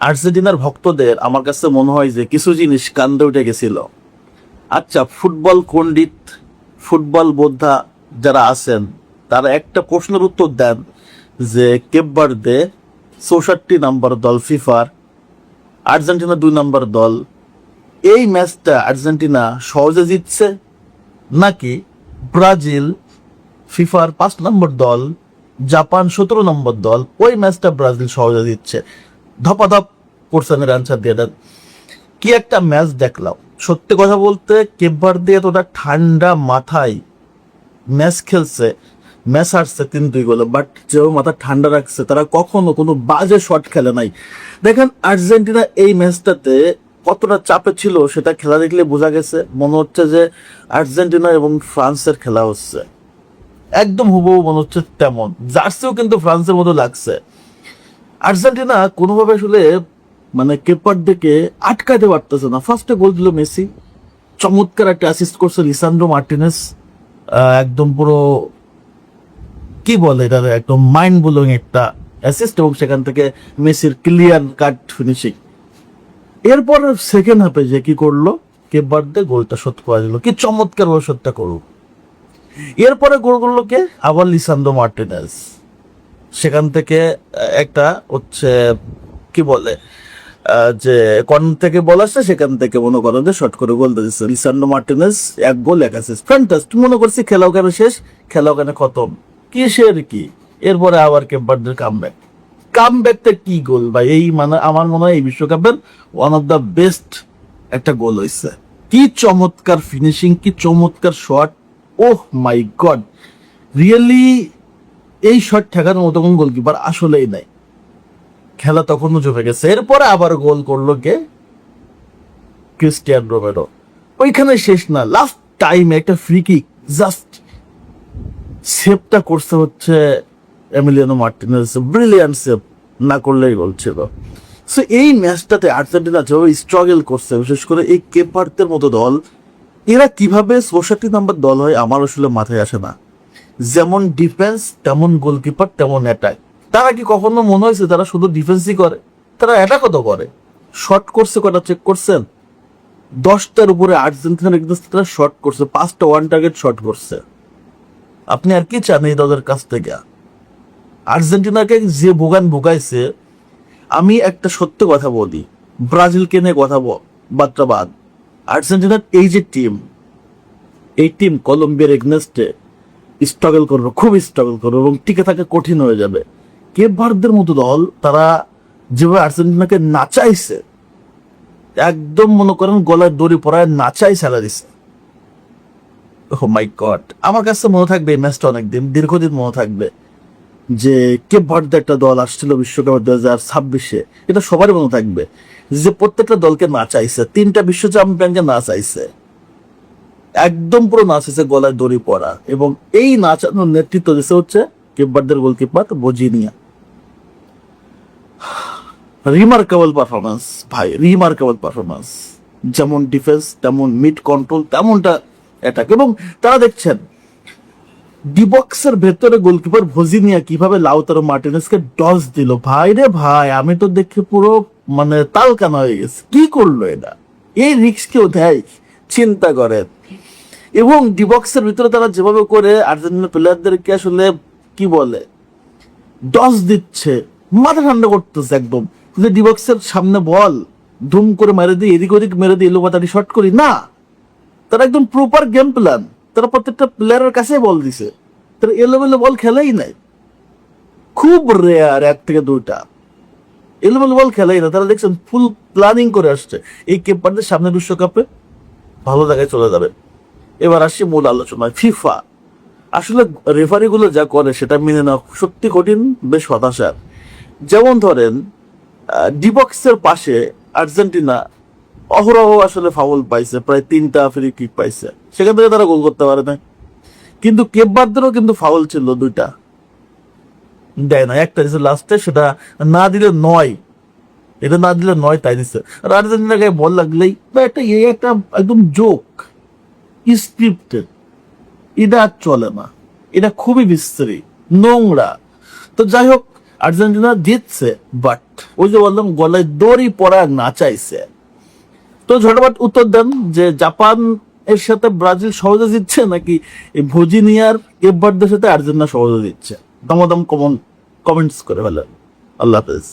আর্জেন্টিনার ভক্তদের আমার কাছে মনে হয় যে কিছু জিনিস কান্দে উঠে গেছিল। আচ্ছা, ফুটবল পণ্ডিত, ফুটবল বোদ্ধা যারা আছেন তারা একটা প্রশ্নের উত্তর দেন যে কেপ ভার্দে 64 নম্বর দল ফিফার, আর্জেন্টিনা 2 নম্বর দল। এই ম্যাচটা আর্জেন্টিনা সহজে জিতছে, নাকি ব্রাজিল ফিফার 5 নম্বর দল, জাপান 17 নম্বর দল, ওই ম্যাচটা ব্রাজিল সহজে জিতছে? ধপাধপ কোশ্চেনের অ্যান্সার দিয়ে দেন। কি একটা ম্যাচ দেখলাম! সত্যি কথা বলতে কেপ ভার্দে এতটা ঠান্ডা মাথায় ম্যাচ খেলছে, ম্যাচ হারছে 3-2 গোলে, বাট যেও মাথা ঠান্ডা রাখছে তারা কখনো কোনো বাজে শট খেলে নাই। দেখেন আর্জেন্টিনা এই ম্যাচটাতে কতটা চাপে ছিল সেটা খেলা দেখলে বোঝা গেছে। মনে হচ্ছে যে আর্জেন্টিনা এবং ফ্রান্সের খেলা হচ্ছে, একদম হুবহু মনে হচ্ছে তেমন। জার্সিও কিন্তু ফ্রান্সের মতো লাগছে। আর্জেন্টিনা কোনোভাবে আসলে মানে কেপ ভার্দেকে আটকাতে পারতেছে না। ফার্স্টে গোল দিল মেসি, চমৎকার একটা অ্যাসিস্ট করছে লিসান্ড্রো মার্টিনেস, একদম পুরো কি বলে এটা, একদম মাইন্ড ব্লোয়িং একটা অ্যাসিস্ট, এবং সেখান থেকে মেসির ক্লিয়ার কাট ফিনিশিং। এরপর সেকেন্ড হাফে যে কি করলো, কেপ ভার্দে গোলটা শোধ করে দিল, কি চমৎকার ভাবে শোধটা করলো। এরপরে গোল করলো কে, আবার লিসান্ড্রো মার্টিনেস। সেখান থেকে একটা হচ্ছে কি বলে যে কর্নার থেকে বল আসছে, সেখান থেকে মনে করো যে শর্ট করে গোল দিয়েছে লিসান্ড্রো মার্টিনেস। 1 গোল 1 অ্যাসিস্ট, ফ্যান্টাস্টিক। মনে করছি খেলা ওখানে শেষ, খেলা ওখানে খতম, কিসের কি। এরপরে আবার কেপ ভার্দের কামব্যাকটা কি গোল ভাই! এই মানে আমার মনে হয় এই বিশ্বকাপের ওয়ান অফ দ্য বেস্ট একটা গোল হয়েছে। কি চমৎকার ফিনিশিং, কি চমৎকার শট! ওহ মাই গড, রিয়েলি এই শট ঠেকানোর মতো কোন গোলকিপার আসলেই নাই। খেলা তখনও জমে গেছে। এরপরে আবার গোল করলো কে, ক্রিস্টিয়ান রোমেরো। ওইখানে শেষ না, লাস্ট টাইমে একটা ফ্রি কিক, জাস্ট সেভটা করছে হচ্ছে এমিলিয়ানো মার্টিনেজ, ব্রিলিয়ান্ট সেভ, না করলেই গোল ছিল। সো এই ম্যাচটাতে আর্জেন্টিনা যেভাবে স্ট্রাগল করছে, বিশেষ করে এই কেপ ভার্দের মতো দল, এরা কিভাবে 64 নম্বর দল হয় আমার আসলে মাথায় আসে না। যেমন ডিফেন্স তেমন গোলকিপার তেমন অ্যাটাক। তারা কি কখনো মনে হয়েছে তারা শুধু ডিফেন্সই করে? তারা অ্যাটাকও তো করে। শট করছে কটা চেক করছেন? 10টার উপরে আর্জেন্টিনার এগেইনস্টে তারা শট করছে, 5টা ওয়ান টার্গেট শট করছে। আপনি আর কি চান এই দলের কাছ থেকে? আর্জেন্টিনাকে যে ভোগাইছে। আমি একটা সত্য কথা বলি, ব্রাজিলকে নিয়ে কথা বার্তা বাদ, আর্জেন্টিনার এই যে টিম, এই টিম কলম্বিয়ার এগেইনস্টে স্ট্রাগল করবে, খুব স্ট্রাগল করবে, এবং টিকে থাকা কঠিন হয়ে যাবে। কেপ ভার্দের মতো দল তারা যেভাবে আর্জেন্টিনাকে নাচাইছে, একদম মনে করেন গলায় দড়ি পরায় নাচাই ছেড়ে দিছে। ও মাই গড, আমার কাছে মনে থাকবে এই ম্যাচটা অনেকদিন, দীর্ঘদিন মনে থাকবে যে কেপ ভার্দে একটা দল আসছিল বিশ্বকাপ 2026-এ। এটা সবারই মনে থাকবে যে প্রত্যেকটা দলকে নাচাইছে, 3টা বিশ্ব চ্যাম্পিয়নকে নাচাইছে, একদম পুরো নাচাইছে গলায় দড়ি পরা। এবং এই নাচানোর নেতৃত্ব দিচ্ছে হচ্ছে কেপ ভার্দের গোলকিপার বোজিনিয়া। রিমার্কেবল পারফরমেন্স ভাই, রিমার্কেবল পারফরমেন্স। যেমন ডিফেন্স তেমন মিড কন্ট্রোল, তেমনটা অ্যাটাক। এবং তারা দেখছেন ডিবক্সের ভেতরে গোলকিপার ভোজিনিয়া কিভাবে লাউতারো মার্টিনেজকে ডজ দিল। ভাই রে ভাই, আমি তো দেখে পুরো মানে তালকানা হয়ে গেছে। কি করলো এটা? এই রিস্ক কেউ দেয়? চিন্তা করেন। এবং ডিবক্সের ভিতরে তারা যেভাবে করে আর্জেন্টিনা প্লেয়ারদেরকে আসলে কি বলে ডজ দিচ্ছে, মাথা ঠান্ডা করতেছে একদম। ডিবক্সের সামনে বল ধুম করে মেরে দিই, এদিক ওদিক মেরে দিই, এলোপাতাড়ি শট করি না। তারা একদম প্রপার গেম প্ল্যান, তারা প্রত্যেকটা প্লেয়ারের কাছে বল দিছে, তারা এলোমেলো বল খেলেই নাই। খুব রেয়ার 1 থেকে 2টা এলোমেলো বল খেলেই না। তারা দেখছেন ফুল প্ল্যানিং করে আসছে। এই কেপ ভার্দের সামনে বিশ্বকাপে ভালো জায়গায় চলে যাবে। এবার আসছি মূল আলোচনায়। ফিফা আসলে রেফারি গুলো যা করে সেটা মেনে নেওয়া সত্যি কঠিন, বেশ হতাশার। যেমন ধরেন ডিবক্সের পাশে আর্জেন্টিনা অহরহ আসলে ফাউল পাইছে, প্রায় 3টা ফ্রি কিক পাইছে, সেখান থেকে তারা গোল করতে পারে না। কিন্তু কেপ ভার্দেরও কিন্তু ফাউল ছিল 2টা, দেয় না, একটা দিচ্ছে লাস্টে, সেটা না দিলে 9, এটা না দিলে 9 তাই দিচ্ছে। আর আর্জেন্টিনার গায়ে বল লাগলেই বা একটা একদম জোক, স্ক্রিপ্টেড, এটা আর চলে না। এটা খুবই বিশ্রী, নোংরা। তো যাই হোক, আর্জেন্টিনা জিতছে, বাট ওই যে বললাম গলায় দড়ি পরা নাচাইছে। তো ঝটপট উত্তর দেন যে জাপান এর সাথে ব্রাজিল সহজে জিতছে, নাকি এই ভোজিনিয়ার কেপ ভার্দের সাথে আর্জেন্টিনা সহজে জিতছে? দমাদম কমেন্টস করে ফেলেন। আল্লাহ হাফেজ।